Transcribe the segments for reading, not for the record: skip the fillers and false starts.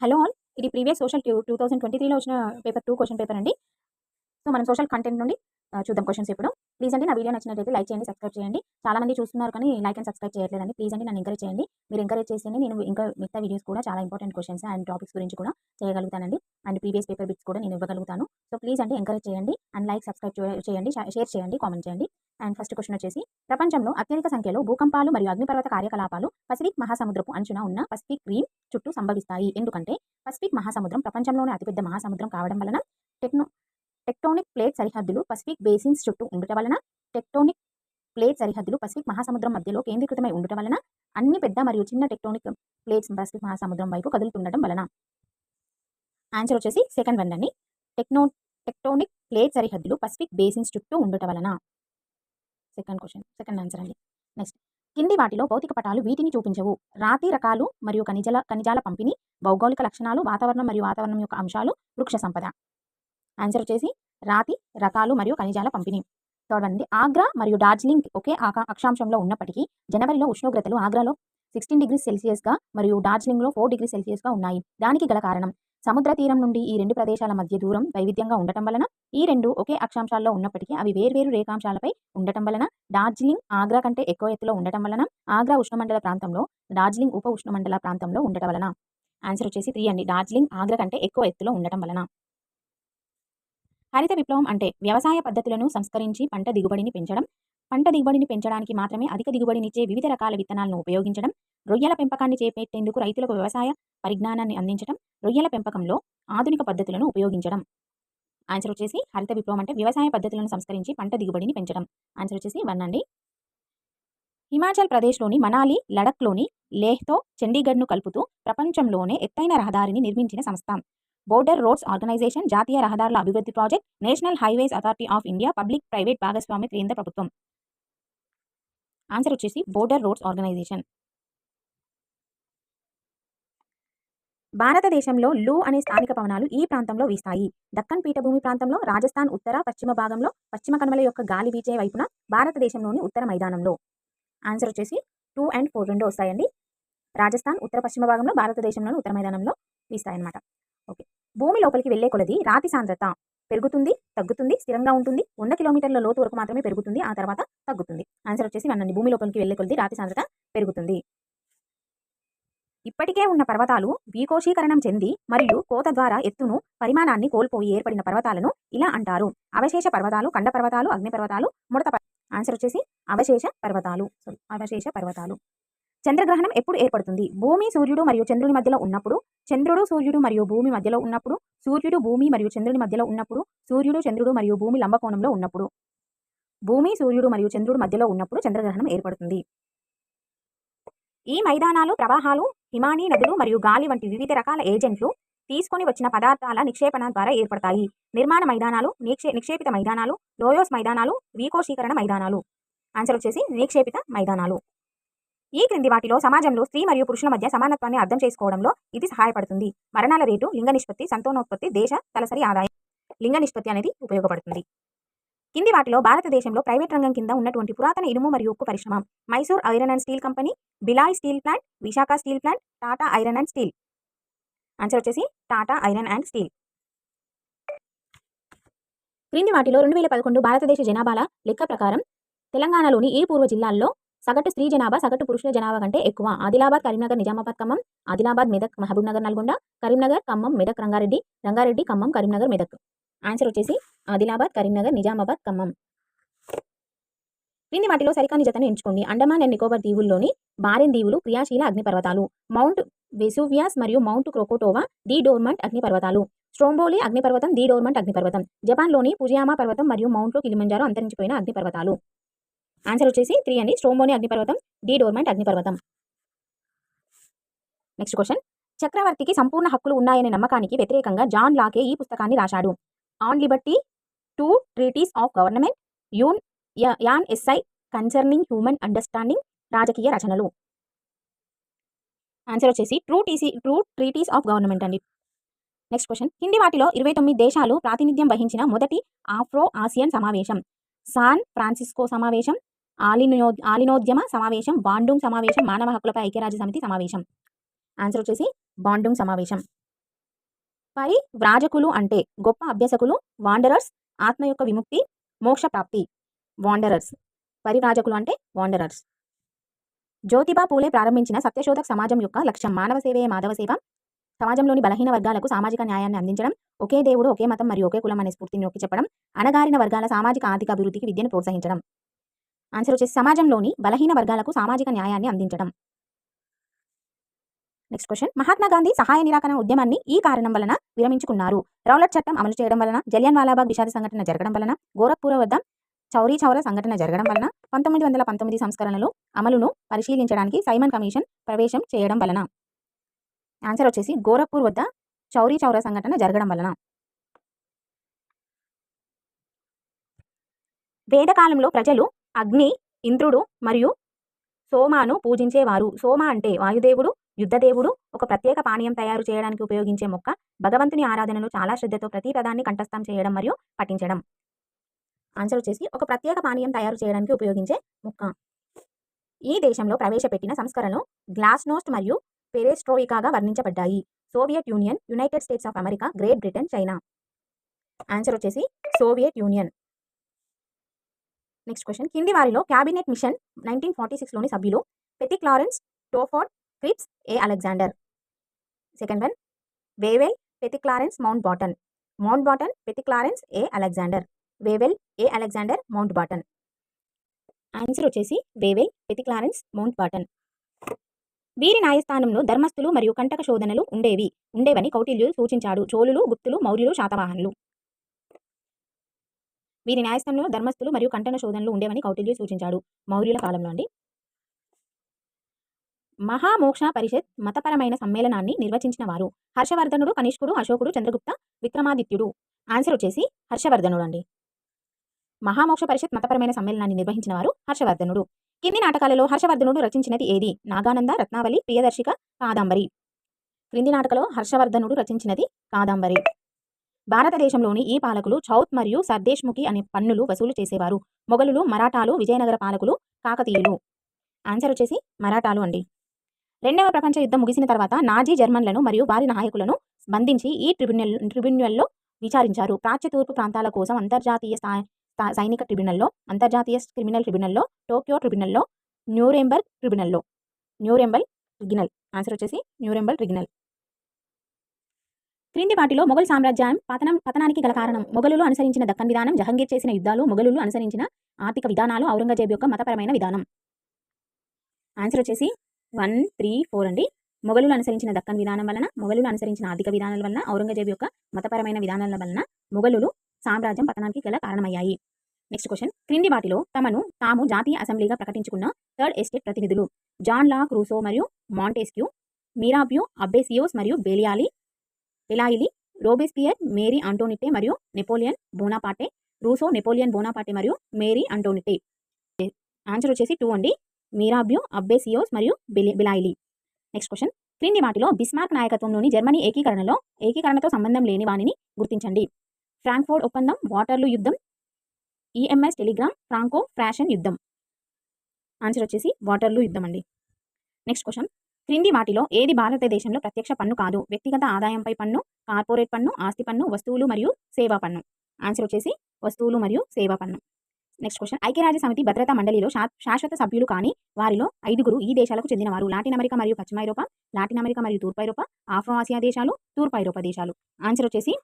Hello all. ఇది previous social 2023లో వచ్చిన paper 2 question paper అండి. సో, మనం సోషల్ కంటెంట్ నుండి చూద్దాం క్వెషన్స్ ఇప్పుడు. ప్లీజ్ అండి నా వీడియో నచ్చినట్లయితే లైక్ చేయండి, సబ్స్క్రైబ్ చేయండి. చాలా మంది చూస్తున్నారు కానీ లైక్ అండ్ సబ్స్క్రైబ్ చేయట్లేదండి. ప్లీజ్ అండి నన్ను ఎంకరేజ్ చేయండి. మీరు ఎంకరేజ్ చేస్తేనే నేను ఇంకా మిగతా వీడియోస్ కూడా చాలా ఇంపార్టెంట్ క్వెషన్స్ అండ్ టాపిక్స్ గురించి కూడా చేయగలుగుతానండి. అండ్ ప్రీవియస్ పేపర్ బిట్స్ కూడా నేను ఇవ్వగలుగుతాను. సో, ప్లీజ్ అండి ఎంకరేజ్ చేయండి అండ్ లైక్, సబ్స్క్రైబ్ చేయండి, షేర్ చేయండి, కామెంట్ చేయండి. అండ్ ఫస్ట్ క్వెషన్ వచ్చేసి, ప్రపంచంలో అత్యధిక సంఖ్యలో భూకంపాలు మరియు అగ్నిపర్వత కార్యకలాపాలు పసిఫిక్ మహాసముద్రపు అంచున ఉన్న పసిఫిక్ రీమ్ చుట్టూ సంభవిస్తాయి. ఎందుకంటే పసిఫిక్ మహాసముద్రం ప్రపంచంలోనే అతిపెద్ద మహాసముద్రం కావడం వలన, టెక్టోనిక్ ప్లేట్ సరిహద్దులు పసిఫిక్ బేసిన్స్ చుట్టూ ఉండటం వలన, టెక్టోనిక్ ప్లేట్ సరిహద్దులు పసిఫిక్ మహాసముద్రం మధ్యలో కేంద్రీకృతమై ఉండటం వలన, అన్ని పెద్ద మరియు చిన్న టెక్టోనిక్ ప్లేట్స్ పసిఫిక్ మహాసముద్రం వైపు కదులుతుండటం వలన. ఆన్సర్ వచ్చేసి సెకండ్ వన్ అండి. టెక్టోనిక్ ప్లేట్ సరిహద్దులు పసిఫిక్ బేసిన్స్ చుట్టూ ఉండటం వలన. సెకండ్ ఆన్సర్ అండి. నెక్స్ట్, కింది వాటిలో భౌతిక పటాలు వీటిని చూపించవు. రాతి రకాలు మరియు ఖనిజాల పంపిణీ, భౌగోళిక లక్షణాలు, వాతావరణం మరియు వాతావరణం యొక్క అంశాలు, వృక్ష సంపద. ఆన్సర్ వచ్చేసి రాతి రకాలు మరియు ఖనిజాల పంపిణీ. థర్డ్ అండి, ఆగ్రా మరియు డార్జిలింగ్ ఒకే అక్షాంశంలో ఉన్నప్పటికీ జనవరిలో ఉష్ణోగ్రతలు ఆగ్రాలో 16 డిగ్రీస్ సెల్సియస్గా మరియు డార్జిలింగ్లో 4 డిగ్రీస్ సెల్సియస్గా ఉన్నాయి. దానికి గల కారణం, సముద్ర తీరం నుండి ఈ రెండు ప్రదేశాల మధ్య దూరం వైవిధ్యంగా ఉండటం వలన, ఈ రెండు ఒకే అక్షాంశాల్లో ఉన్నప్పటికీ అవి వేర్వేరు రేఖాంశాలపై ఉండటం వలన, డార్జిలింగ్ ఆగ్రా కంటే ఎక్కువ ఎత్తులో ఉండటం వలన, ఆగ్రా ఉష్ణమండల ప్రాంతంలో, డార్జిలింగ్ ఉప ఉష్ణమండల ప్రాంతంలో ఉండటం వలన. ఆన్సర్ వచ్చేసి 3 అండి. డార్జిలింగ్ ఆగ్రా కంటే ఎక్కువ ఎత్తులో ఉండటం వలన. హరిత విప్లవం అంటే వ్యవసాయ పద్ధతులను సంస్కరించి పంట దిగుబడిని పెంచడం. పంట దిగుబడిని పెంచడానికి మాత్రమే అధిక దిగుబడినిచ్చే వివిధ రకాల విత్తనాలను ఉపయోగించడం. రొయ్యల పెంపకాన్ని చేపట్టేందుకు రైతులకు వ్యవసాయ పరిజ్ఞానాన్ని అందించడం. రొయ్యల పెంపకంలో ఆధునిక పద్ధతులను ఉపయోగించడం. ఆన్సర్ వచ్చేసి హరిత విప్లవం అంటే వ్యవసాయ పద్ధతులను సంస్కరించి పంట దిగుబడిని పెంచడం. ఆన్సర్ వచ్చేసి 1 అండి. హిమాచల్ ప్రదేశ్లోని మనాలి, లడఖ్లోని లేహ్తో చండీగఢ్ను కలుపుతూ ప్రపంచంలోనే ఎత్తైన రహదారిని నిర్మించిన సంస్థ. బోర్డర్ రోడ్స్ ఆర్గనైజేషన్, జాతీయ రహదారుల అభివృద్ధి project, national highways authority of India, public private భాగస్వామ్య కేంద్ర ప్రభుత్వం. ఆన్సర్ వచ్చేసి బోర్డర్ రోడ్స్ ఆర్గనైజేషన్. భారతదేశంలో లూ అనే స్థానిక పవనాలు ఈ ప్రాంతంలో వీస్తాయి. దక్కన్ పీఠభూమి ప్రాంతంలో, రాజస్థాన్ ఉత్తర పశ్చిమ భాగంలో, పశ్చిమ కనుమల యొక్క గాలి వీచే వైపున, భారతదేశంలోని ఉత్తర మైదానంలో. ఆన్సర్ వచ్చేసి 2 and 4 రెండు వస్తాయండి. రాజస్థాన్ ఉత్తర పశ్చిమ భాగంలో, భారతదేశంలోని ఉత్తర మైదానంలో వీస్తాయన్నమాట. ఓకే. భూమి లోపలికి వెళ్లే కొలది రాతి సాంద్రత పెరుగుతుంది, తగ్గుతుంది, స్థిరంగా ఉంటుంది. 100 కిలోమీటర్ల లోతు వరకు మాత్రమే పెరుగుతుంది, ఆ తర్వాత తగ్గుతుంది. ఆన్సర్ వచ్చేసి 1 అండి. భూమి లోపలికి వెళ్లే కొలది రాతి సాంద్రత పెరుగుతుంది. ఇప్పటికే ఉన్న పర్వతాలు భూకోశీకరణం చెంది మరియు కోత ద్వారా ఎత్తును, పరిమాణాన్ని కోల్పోయి ఏర్పడిన పర్వతాలను ఇలా అంటారు. అవశేష పర్వతాలు, ఖండ పర్వతాలు, అగ్ని పర్వతాలు, ముడత. ఆన్సర్ వచ్చేసి అవశేష పర్వతాలు. చంద్రగ్రహణం ఎప్పుడు ఏర్పడుతుంది? భూమి, సూర్యుడు మరియు చంద్రుని మధ్యలో ఉన్నప్పుడు, చంద్రుడు, సూర్యుడు మరియు భూమి మధ్యలో ఉన్నప్పుడు, సూర్యుడు, భూమి మరియు చంద్రుని మధ్యలో ఉన్నప్పుడు, సూర్యుడు, చంద్రుడు మరియు భూమి లంబకోణంలో ఉన్నప్పుడు. భూమి, సూర్యుడు మరియు చంద్రుడు మధ్యలో ఉన్నప్పుడు చంద్రగ్రహణం ఏర్పడుతుంది. ఈ మైదానాలు ప్రవాహాలు, హిమానీ నదులు మరియు గాలి వంటి వివిధ రకాల ఏజెంట్లు తీసుకొని వచ్చిన పదార్థాల నిక్షేపణ ద్వారా ఏర్పడతాయి. నిర్మాణ మైదానాలు, నిక్షేపిత మైదానాలు, లోయోస్ మైదానాలు, వీకోశీకరణ మైదానాలు. ఆన్సర్ వచ్చేసి నిక్షేపిత మైదానాలు. ఈ క్రింది వాటిలో సమాజంలో స్త్రీ మరియు పురుషుల మధ్య సమానత్వాన్ని అర్థం చేసుకోవడంలో ఇది సహాయపడుతుంది. మరణాల రేటు, లింగ నిష్పత్తి, సంతానోత్పత్తి, దేశ తలసరి ఆదాయం. లింగ నిష్పత్తి అనేది ఉపయోగపడుతుంది. కింది వాటిలో భారతదేశంలో ప్రైవేట్ రంగం కింద ఉన్నటువంటి పురాతన ఇనుము మరియు ఉక్కు పరిశ్రమ. Mysore iron and steel company, Bhilai steel plant, Visakha steel plant, Tata iron and steel. Answer వచ్చేసి టాటా ఐరన్ అండ్ స్టీల్. క్రింది వాటిలో 2011 భారతదేశ జనాభాల లెక్క ప్రకారం తెలంగాణలోని ఈ పూర్వ జిల్లాల్లో సగటు స్త్రీ జనాభా సగటు పురుషుల జనాభా కంటే ఎక్కువ. ఆదిలాబాద్, కరీంనగర్, నిజామాబాద్, ఖమ్మం. ఆదిలాబాద్, మెదక్, మహబూబ్ నగర్, నల్గొండ. కరీంనగర్, ఖమ్మం, మెదక్, రంగారెడ్డి, ఖమ్మం, కరీంనగర్, మెదక్. ఆన్సర్ వచ్చేసి ఆదిలాబాద్, కరీంనగర్, నిజామాబాద్, ఖమ్మం. క్రింది వాటిలో సరికాని జతను ఎంచుకోండి. అండమాన్ అండ్ నికోబార్ దీవుల్లోని బారెన్ దీవులు క్రియాశీల అగ్నిపర్వతాలు. మౌంట్ వెసూవియాస్ మరియు మౌంట్ క్రోకోటోవా డి డోర్మంట్ అగ్నిపర్వతాలు. స్ట్రోంబోలి అగ్నిపర్వతం డి డోర్మంట్ అగ్నిపర్వతం. జపాన్లోని ఫుజియామా పర్వతం మరియు మౌంట్లో కిలిమంజారో అంతరించిపోయిన అగ్నిపర్వతాలు. ఆన్సర్ వచ్చేసి 3 అండి. స్ట్రోంబోలి అగ్నిపర్వతం, డి డోర్మంట్ అగ్నిపర్వతం. నెక్స్ట్ క్వశ్చన్, చక్రవర్తికి సంపూర్ణ హక్కులు ఉన్నాయనే నమ్మకానికి వ్యతిరేకంగా జాన్ లాకే ఈ పుస్తకాన్ని రాశాడు. On Liberty, 2 treaties of government, an SI concerning human understanding. రాజకీయ రచనలు. ఆన్సర్ వచ్చేసి ట్రూ ట్రీటీస్ ఆఫ్ గవర్నమెంట్ అండి. నెక్స్ట్ క్వశ్చన్, కింది వాటిలో 29 దేశాలు ప్రాతినిధ్యం వహించిన మొదటి ఆఫ్రో ఆసియన్ సమావేశం. సాన్ ఫ్రాన్సిస్కో సమావేశం, ఆలినోద్యమ సమావేశం, బాండుంగ్ సమావేశం, మానవ హక్కులపై ఐక్యరాజ్య సమితి సమావేశం. ఆన్సర్ వచ్చేసి బాండుంగ్ సమావేశం. పరివ్రాజకులు అంటే గొప్ప అభ్యసకులు, వాండరర్స్, ఆత్మ యొక్క విముక్తి, మోక్ష ప్రాప్తి. వాండరర్స్. పరివ్రాజకులు అంటే వాండరర్స్. జ్యోతిబా పూలే ప్రారంభించిన సత్యశోధక్ సమాజం యొక్క లక్ష్యం మానవ సేవయే మాధవ సేవ. సమాజంలోని బలహీన వర్గాలకు సామాజిక న్యాయాన్ని అందించడం, ఒకే దేవుడు, ఒకే మతం మరియు ఒకే కులం అనే స్ఫూర్తిని నొక్కి చెప్పడం, అణగారిన వర్గాల సామాజిక ఆర్థిక అభివృద్ధికి విద్యను ప్రోత్సహించడం. ఆన్సర్ వచ్చేసి సమాజంలోని బలహీన వర్గాలకు సామాజిక న్యాయాన్ని అందించడం. నెక్స్ట్ క్వశ్చన్, మహాత్మా గాంధీ సహాయ నిరాకరణ ఉద్యమాన్ని ఈ కారణం వలన విరమించుకున్నారు. రౌలట్ చట్టం అమలు చేయడం వలన, జలియన్ వాలాబాగ్ విషాద సంఘటన జరగడం వలన, గోరఖ్పూర్ వద్ద చౌరీ చౌరా సంఘటన జరగడం వలన, 1919 సంస్కరణలు అమలును పరిశీలించడానికి సైమన్ కమిషన్ ప్రవేశం చేయడం వలన. ఆన్సర్ వచ్చేసి గోరఖ్పూర్ వద్ద చౌరీ చౌరా సంఘటన జరగడం వలన. వేదకాలంలో ప్రజలు అగ్ని, ఇంద్రుడు మరియు సోమాను పూజించేవారు. సోమ అంటే వాయుదేవుడు, యుద్ధదేవుడు. ఒక ప్రత్యేక పానీయం తయారు చేయడానికి ఉపయోగించే మొక్క. భగవంతుని ఆరాధనలో చాలా శ్రద్ధతో ప్రతి పదాన్ని కంఠస్థం చేయడం మరియు పఠించడం. ఆన్సర్ వచ్చేసి ఒక ప్రత్యేక పానీయం తయారు చేయడానికి ఉపయోగించే మొక్క. ఈ దేశంలో ప్రవేశపెట్టిన సంస్కరణలు గ్లాస్నోస్ట్ మరియు పెరెస్ట్రోయికాగా వర్ణించబడ్డాయి. Soviet Union, United States of America, Great Britain, China. Answer వచ్చేసి సోవియట్ యూనియన్. నెక్స్ట్ క్వశ్చన్, కింది వారిలో క్యాబినెట్ మిషన్ 1946లోని సభ్యులు పెతి క్లారెన్స్, టోఫోర్డ్, Cripps, A Alexander. Second one, Wavell, Pethick Clarence, Mountbatten. Mountbatten, Pethick Clarence, A Alexander. Wavell, A Alexander, Mountbatten. Answer వచ్చేసి Wavell, Pethick Clarence, Mountbatten. వీరి న్యాయస్థానంలో ధర్మస్థులు మరియు కంటక శోధనలు ఉండేవని కౌటిల్యుడు సూచించాడు. చోళులు, గుప్తులు, మౌర్యులు, శాతవాహనులు. వీరి న్యాయస్థానంలో ధర్మస్థులు మరియు కంటన శోధనలు ఉండేవని కౌటిల్యుడు సూచించాడు. మౌర్యుల కాలంలో అండి. మహామోక్ష పరిషత్ మతపరమైన సమ్మేళనాన్ని నిర్వచించిన వారు హర్షవర్ధనుడు, కనిష్కుడు, అశోకుడు, చంద్రగుప్త, విక్రమాదిత్యుడు. ఆన్సర్ వచ్చేసి హర్షవర్ధనుడు అండి. మహామోక్ష పరిషత్ మతపరమైన సమ్మేళనాన్ని నిర్వహించిన వారు హర్షవర్ధనుడు. కింది నాటకాలలో హర్షవర్ధనుడు రచించినది ఏది? నాగానంద, రత్నావళి, ప్రియదర్శిక, కాదంబరి. క్రింది నాటకలో హర్షవర్ధనుడు రచించినది కాదంబరి. భారతదేశంలోని ఈ పాలకులు చౌత్ మరియు సర్దేశ్ముఖి అనే పన్నులు వసూలు చేసేవారు. మొఘలులు, మరాఠాలు, విజయనగర పాలకులు, కాకతీయులు. ఆన్సర్ వచ్చేసి మరాఠాలు అండి. రెండవ ప్రపంచ యుద్ధం ముగిసిన తర్వాత నాజీ జర్మన్లను మరియు వారి నాయకులను బంధించి ఈ ట్రిబ్యునల్లో విచారించారు. ప్రాచ్య తూర్పు ప్రాంతాల కోసం అంతర్జాతీయ సైనిక ట్రిబ్యునల్లో, అంతర్జాతీయ క్రిమినల్ ట్రిబ్యునల్లో, టోక్యో ట్రిబ్యునల్లో, న్యూరెంబర్గ్ ట్రిబ్యునల్లో. న్యూరెంబర్గ్ ట్రిబ్యునల్. ఆన్సర్ వచ్చేసి న్యూరెంబర్గ్ ట్రిబ్యునల్. క్రింది వాటిలో మొఘల్ సామ్రాజ్యం పతనానికి గల కారణం? మొఘలులు అనుసరించిన దక్కన్ విధానం, జహంగీర్ చేసిన యుద్ధాలు, మొఘలులు అనుసరించిన ఆర్థిక విధానాలు, ఔరంగజేబు యొక్క మతపరమైన విధానం. ఆన్సర్ వచ్చేసి 1, 3, 4 అండి. మొఘలులు అనుసరించిన దక్కన్ విధానం వలన, మొఘలులు అనుసరించిన ఆర్థిక విధానాల వలన, ఔరంగజేబు యొక్క మతపరమైన విధానాల వలన మొఘలులు సామ్రాజ్యం పతనానికి గల కారణమయ్యాయి. నెక్స్ట్ క్వశ్చన్, క్రింది వాటిలో తాము జాతీయ అసెంబ్లీగా ప్రకటించుకున్న థర్డ్ ఎస్టేట్ ప్రతినిధులు? జాన్ లాక్ రూసో మరియు మాంటెస్క్యూ, మిరాబ్యూ, అబ్బేసియోస్ మరియు బెలాయిలి, రోబేస్పియర్, మేరీ ఆంటోనిటే మరియు నెపోలియన్ బోనాపార్టే. రూసో, నెపోలియన్ బోనాపార్టే మరియు మేరీ ఆంటోనిటే. ఆన్సర్ వచ్చేసి 2 అండి. మిరాబ్యూ, అబ్బేసియోస్ మరియు బెలాయిలి. నెక్స్ట్ క్వశ్చన్, క్రింది వాటిలో బిస్మార్క్ నాయకత్వంలోని జర్మనీ ఏకీకరణతో సంబంధం లేని వాణిని గుర్తించండి. ఫ్రాంక్ఫర్ట్ ఒప్పందం, వాటర్లూ యుద్ధం, ఈఎంఎస్ టెలిగ్రామ్, ఫ్రాంకో ఫ్రాషన్ యుద్ధం. ఆన్సర్ వచ్చేసి వాటర్లూ యుద్ధం అండి. నెక్స్ట్ క్వశ్చన్, క్రింది వాటిలో ఏది భారతదేశంలో ప్రత్యక్ష పన్ను కాదు? వ్యక్తిగత ఆదాయంపై పన్ను, కార్పొరేట్ పన్ను, ఆస్తి పన్ను, వస్తువులు మరియు సేవా పన్ను. ఆన్సర్ వచ్చేసి వస్తువులు మరియు సేవా పన్ను. నెక్స్ట్ క్వశ్చన్, ఐక్యరాజ్య సమితి భద్రతా మండలిలో శాశ్వత సభ్యులు కాని వారిలో 5గురు ఈ దేశాలకు చెందినవారు? లాటిన్ అమెరికా మరియు పశ్చిమ ఐరోపా, లాటిన్ అమెరికా మరియు తూర్పు ఐరోపా, ఆఫ్రో ఆసియా దేశాలు, తూర్పు ఐరోపా దేశాలు. ఆన్సర్ వచ్చేసి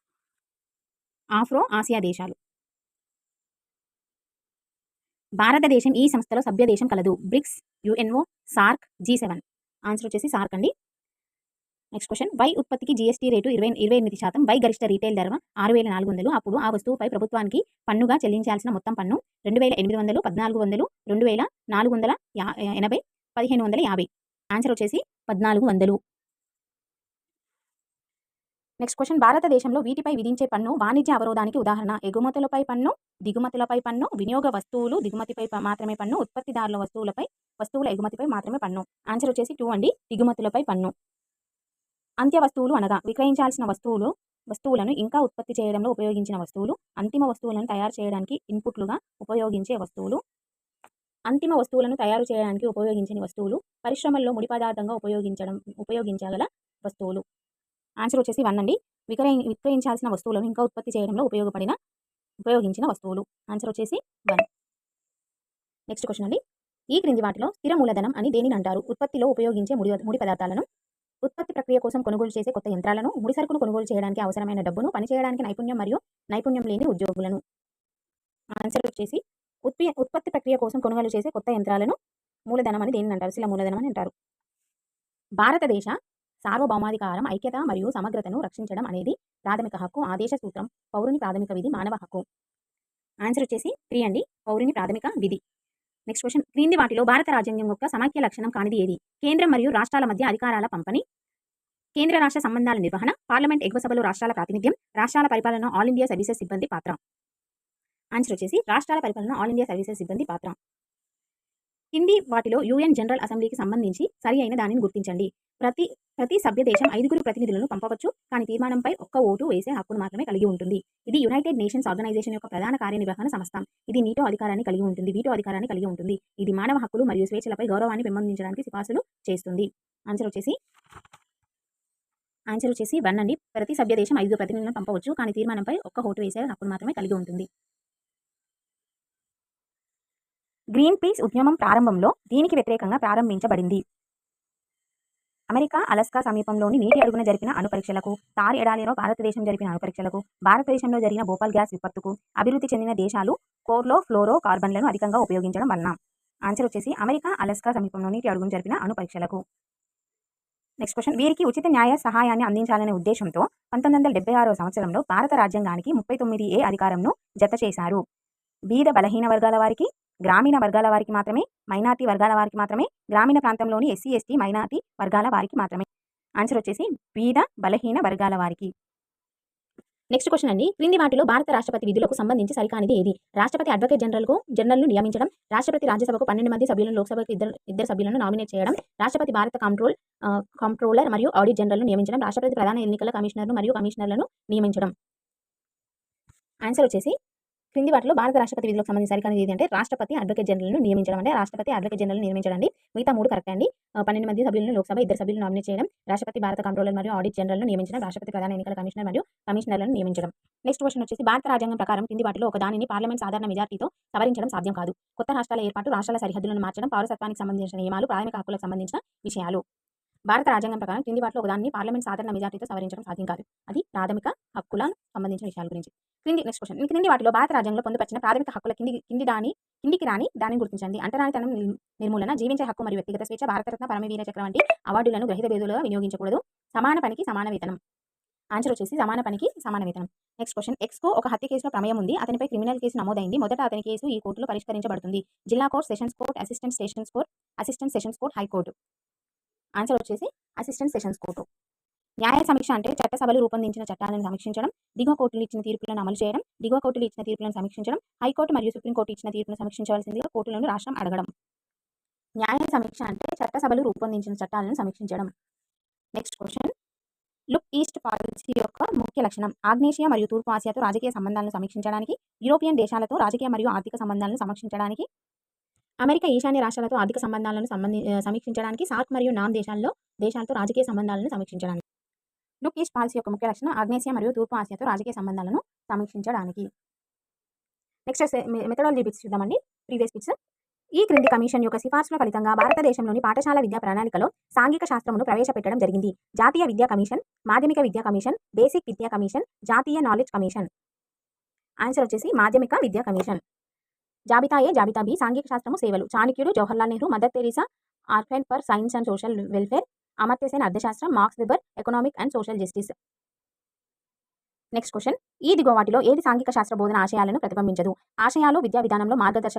ఆఫ్రో ఆసియా దేశాలు. భారతదేశం ఈ సంస్థలో సభ్య దేశం కలదు? BRICS, UNO, SAARC, G7. Answer వచ్చేసి సార్క్ అండి. నెక్స్ట్ క్వశ్చన్, వై ఉత్పత్తికి జీఎస్టీ రేటు 28%, వై గరిష్ట రీటైల్ ధర 6,400, అప్పుడు ఆ వస్తువుపై ప్రభుత్వానికి పన్నుగా చెల్లించాల్సిన మొత్తం పన్ను 2,800, 1,400, 2,480, 1,550. ఆన్సర్ వచ్చేసి 1,400. నెక్స్ట్ క్వశ్చన్, భారతదేశంలో వీటిపై విధించే పన్ను వాణిజ్య అవరోధానికి ఉదాహరణ? ఎగుమతులపై పన్ను, దిగుమతులపై పన్ను, వినియోగ వస్తువులు దిగుమతిపై మాత్రమే పన్ను, ఉత్పత్తిదారుల వస్తువుల ఎగుమతిపై మాత్రమే పన్ను. ఆన్సర్ వచ్చేసి 2 అండి. దిగుమతులపై పన్ను. అంత్య వస్తువులు అనగా విక్రయించాల్సిన వస్తువులను ఇంకా ఉత్పత్తి చేయడంలో ఉపయోగించిన వస్తువులు, అంతిమ వస్తువులను తయారు చేయడానికి ఇన్పుట్లుగా ఉపయోగించే వస్తువులు, అంతిమ వస్తువులను తయారు చేయడానికి ఉపయోగించని వస్తువులు, పరిశ్రమల్లో ముడి పదార్థంగా ఉపయోగించగల వస్తువులు. ఆన్సర్ వచ్చేసి 1 అండి. విక్రయించాల్సిన వస్తువులను ఇంకా ఉత్పత్తి చేయడంలో ఉపయోగించిన వస్తువులు. ఆన్సర్ వచ్చేసి 1. నెక్స్ట్ క్వశ్చన్ అండి. ఈ క్రింది వాటిలో స్థిర మూలధనం అని దేనిని అంటారు? ఉత్పత్తిలో ఉపయోగించే ముడి పదార్థాలను, ఉత్పత్తి ప్రక్రియ కోసం కొనుగోలు చేసే కొత్త యంత్రాలను, ముడి సరుకును కొనుగోలు చేయడానికి అవసరమైన డబ్బును, పనిచేయడానికి నైపుణ్యం మరియు నైపుణ్యం లేని ఉద్యోగులను. ఆన్సర్ వచ్చేసి ఉత్పత్తి ప్రక్రియ కోసం కొనుగోలు చేసే కొత్త యంత్రాలను మూలధనం అని దేనిని అంటారు? స్థిర మూలధనం అని అంటారు. భారతదేశ సార్వభౌమాధికారం, ఐక్యత మరియు సమగ్రతను రక్షించడం అనేది ప్రాథమిక హక్కు, ఆదేశ సూత్రం, పౌరుని ప్రాథమిక విధి, మానవ హక్కు. ఆన్సర్ వచ్చేసి 3 అండి. పౌరుని ప్రాథమిక విధి. Next question. క్రింది వాటిలో భారత రాజ్యాంగం యొక్క సమాఖ్య లక్షణం కానిది ఏది? కేంద్రం మరియు రాష్ట్రాల మధ్య అధికారాల పంపిణీ, కేంద్ర రాష్ట్ర సంబంధాల నిర్వహణ, పార్లమెంట్ ఎగువ సభలో రాష్ట్రాల ప్రాతినిధ్యం, రాష్ట్రాల పరిపాలన, ఆల్ ఇండియా సర్వీసెస్ సిబ్బంది పాత్ర. ఆన్సర్ వచ్చేసి రాష్ట్రాల పరిపాలన, ఆల్ ఇండియా సర్వీసెస్ సిబ్బంది పాత్ర. కింది వాటిలో యుఎన్ జనరల్ అసెంబ్లీకి సంబంధించి సరి అయిన దానిని గుర్తించండి. ప్రతి సభ్య దేశం 5 ప్రతినిధులను పంపవచ్చు, కానీ తీర్మానంపై ఒక్క ఓటు వేసే హక్కును మాత్రమే కలిగి ఉంటుంది. ఇది యునైటెడ్ నేషన్స్ ఆర్గనైజేషన్ యొక్క ప్రధాన కార్యనిర్వహణ సంస్థ. ఇది వీటో అధికారాన్ని కలిగి ఉంటుంది. ఇది మానవ హక్కులు మరియు స్వేచ్ఛలపై గౌరవాన్ని పెంపొందించడానికి సిఫార్సులు చేస్తుంది. ఆన్సర్ వచ్చేసి 1 అండి. ప్రతి సభ్య దేశం 5 ప్రతినిధులను పంపవచ్చు, కానీ తీర్మానంపై ఒక్క ఓటు వేసే హక్కును మాత్రమే కలిగి ఉంటుంది. గ్రీన్ పీస్ ఉద్యమం ప్రారంభంలో దీనికి వ్యతిరేకంగా ప్రారంభించబడింది? అమెరికా అలస్కా సమీపంలోని నీటి అడుగున జరిపిన అణుపరీక్షలకు, తార్ ఎడారిలో భారతదేశం జరిపిన అణుపరీక్షలకు, భారతదేశంలో జరిగిన భోపాల్ గ్యాస్ విపత్తుకు, అభివృద్ధి చెందిన దేశాలు కోర్లో ఫ్లోరో కార్బన్లను అధికంగా ఉపయోగించడం వలన. ఆన్సర్ వచ్చేసి అమెరికా అలస్కా సమీపంలో నీటి అడుగున జరిపిన అణుపరీక్షలకు. Next question. వీరికి ఉచిత న్యాయ సహాయాన్ని అందించాలనే ఉద్దేశంతో 1976 సంవత్సరంలో భారత రాజ్యాంగానికి 39A అధికారంను జత చేశారు. బీద బలహీన వర్గాల వారికి, గ్రామీణ వర్గాల వారికి మాత్రమే, మైనార్టీ వర్గాల వారికి మాత్రమే, గ్రామీణ ప్రాంతంలోని ఎస్సీ ఎస్టీ మైనార్టీ వర్గాల వారికి మాత్రమే. ఆన్సర్ వచ్చేసి బీద బలహీన వర్గాల వారికి. నెక్స్ట్ క్వశ్చన్ అండి. క్రింది వాటిలో భారత రాష్ట్రపతి విధులకు సంబంధించి సరికానిది ఏది? రాష్ట్రపతి అడ్వకేట్ జనరల్ను నియమించడం, రాష్ట్రపతి రాజ్యసభకు 12 మంది సభ్యులను, లోక్సభకు ఇద్దరు సభ్యులను నామినేట్ చేయడం, రాష్ట్రపతి భారత కంట్రోలర్ మరియు ఆడిట్ జనరల్ను నియమించడం, రాష్ట్రపతి ప్రధాన ఎన్నికల కమిషనర్ను మరియు కమిషనర్లను నియమించడం. ఆన్సర్ వచ్చేసి క్రింది వాటిలో భారత రాష్ట్రపతి విధులకు సంబంధించి సరికానిది ఏది అంటే రాష్ట్రపతి అడ్వకేట్ జనరల్ను నియమించడం. అంటే రాష్ట్రపతి అడ్వకేట్ జనరల్ నియమించడండి. మిగతా 3 కరెక్ట్ అండి. 12 మంది సభ్యులను లోక్సభ, 2 సభ్యులను నామినేట్ చేయడం, రాష్ట్రపతి భారత కంట్రోలర్ మరియు ఆడిట్ జనరల్ను నియమించడం, రాష్ట్రపతి ప్రధాన ఎన్నికల కమిషనర్ మరియు కమిషనర్లను నియమించడం. నెక్స్ట్ క్వశ్చన్ వచ్చేసి భారత రాజ్యాంగం ప్రకారం కింది వాటిలో ఒక దానిని పార్లమెంట్ సాధారణ మెజార్టీతో సవరించడం సాధ్యం కాదు? కొత్త రాష్ట్రాల ఏర్పాటు, రాష్ట్రాల సరిహద్దులను మార్చడం, పౌరసత్వానికి సంబంధించిన నియమాలు, ప్రాథమిక హక్కులకు సంబంధించిన విషయాలు. భారత రాజ్యాంగం ప్రకారం కింది వాటిలో ఒక దానిని పార్లమెంట్ సాధారణ మెజార్టీతో సవరించడం సాధ్యం కాదు. అది ప్రాథమిక హక్కులకు సంబంధించిన విషయాల గురించి. Next question. క్రింది వాటిలో భారత రాజ్యాంగంలో పొందుపరిచిన ప్రాథమిక హక్కుల కిందికి రాని దానిని గుర్తించండి. అంటరానితనం నిర్మూలన, జీవించే హక్కు మరియు వ్యక్తిగత స్వేచ్ఛ, భారతరత్న, పరమవీర చక్ర వంటి అవార్డులను గ్రహీత భేదులుగా వినియోగించకూడదు, సమాన పనికి సమాన వేతనం. ఆన్సర్ వచ్చేసి సమాన పనికి సమాన వేతనం. Next question. ఎక్స్కు ఒక హత్య కేసులో ప్రమేయం ఉంది. అతనిపై క్రిమినల్ కేసు నమోదైంది. మొదట అతని కేసు ఈ కోర్టులో పరిష్కరించబడుతుంది. జిల్లా court, sessions court, assistant sessions court, high court. Answer వచ్చేసి అసిస్టెంట్ సెషన్స్ కోర్టు. న్యాయ సమీక్ష అంటే చట్టసభలు రూపొందించిన చట్టాలను సమీక్షించడం, దిగువ కోర్టులు ఇచ్చిన తీర్పులను అమలు చేయడం, దిగువ కోర్టులు ఇచ్చిన తీర్పులను సమీక్షించడం, హైకోర్టు మరియు సుప్రీంకోర్టు ఇచ్చిన తీర్పును సమీక్షించవలసిందిగా కోర్టులను రాష్ట్రం అడగడం. న్యాయ సమీక్ష అంటే చట్టసభలు రూపొందించిన చట్టాలను సమీక్షించడం. Next question. Look east policy యొక్క ముఖ్య లక్షణం. ఆగ్నేషియా మరియు తూర్పు ఆసియాతో రాజకీయ సంబంధాలను సమీక్షించడానికి, యూరోపియన్ దేశాలతో రాజకీయ మరియు ఆర్థిక సంబంధాలను సమీక్షించడానికి, అమెరికా ఈశాన్య రాష్ట్రాలతో ఆర్థిక సంబంధాలను సమీక్షించడానికి, సార్క్ మరియు నామ్ దేశాలతో రాజకీయ సంబంధాలను సమీక్షించడానికి. లుక్ ఈస్ట్ పాలసీ యొక్క ముఖ్య లక్షణం ఆగ్నేసియా మరియు తూర్పు ఆసియాతో రాజకీయ సంబంధాలను సమీక్షించడానికి. నెక్స్ట్ మెథడాలజీ బిట్స్ చూద్దామండి. Previous bits. ఈ క్రింది కమిషన్ యొక్క సిఫార్సుల ఫలితంగా భారతదేశంలోని పాఠశాల విద్యా ప్రణాళికలో సాంఘిక శాస్త్రమును ప్రవేశపెట్టడం జరిగింది. జాతీయ విద్యా కమిషన్, మాధ్యమిక విద్యా కమిషన్, బేసిక్ విద్యా కమిషన్, జాతీయ నాలెడ్జ్ కమిషన్. ఆన్సర్ వచ్చేసి మాధ్యమిక విద్యా కమిషన్. జాబితా ఏ, జాబితా బి. సాంఘిక శాస్త్రము సేవలు. చాణక్యుడు, Jawaharlal Nehru, Mother Teresa, orphan for science and social welfare, Amartya Sen అర్థశాస్త్రం, Marx Weber economic and social justice. Next question. ఈ దిగువ వాటిలో ఏది సాంఘిక శాస్త్ర బోధన ఆశయాలను ప్రతిబింబించదు? ఆశయాలు విద్యా విధానంలో మార్గదర్శక